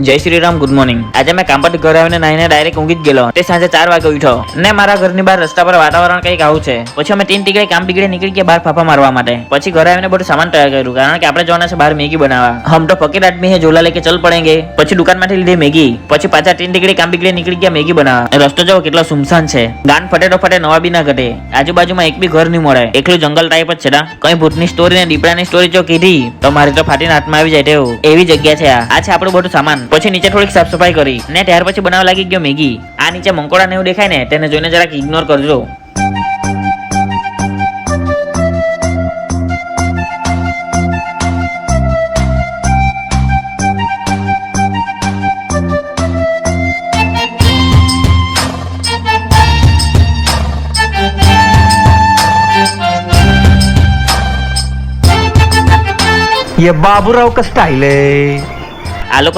જય Shri Ram, good morning. આજે મેં કામ પર ઘરે આવીને નાઈને ડાયરેક્ટ ઊંઘી જ ગયેલો. તે સાંજે 4 વાગે ઉઠ્યો ને મારા ઘરની બહાર રસ્તા પર વાતાવરણ કંઈક આવું છે. પછી અમે 3 ટીકડે કામ બીગડે નીકળી ગયા બહાર ફાફા મારવા માટે. પછી ઘરે આવીને બધું સામાન તૈયાર કર્યું, કારણ કે આપણે જવાના છે બહાર મેગી બનાવવા. હમ તો ફકીર આદમી હે, ઝોલા લેકે ચલ પડેંગે. પછી દુકાનમાંથી લીધી મેગી. પછી પાછા 3 ટીકડે કામ બીગડે નીકળી ગયા મેગી બનાવવા. રસ્તો જો કેટલો સુમસાન છે. ગાન ફટે તો ફટે, નવા બી ના ઘટે. આજુબાજુમાં એક બી ઘર નહીં મળે, એકલું જંગલ ટાઈપ જ છે. કઈ ભૂતની સ્ટોરી ને દીપડાની સ્ટોરી જો કીધી તો મારી તો ફાટીને હાથમાં આવી જાય તેવું એવી જગ્યા છે. આ છે આપણું બધું સામાન. પછી નીચે થોડીક સાફ સફાઈ કરી ને ત્યાર પછી બનાવવા લાગી ગયો મેગી. આ નીચે મંકોડા ને એવું દેખાય ને તેને જોઈને જરાક ઇગ્નોર કરજો. ये बाबूराव का स्टाइल है. આ લોકો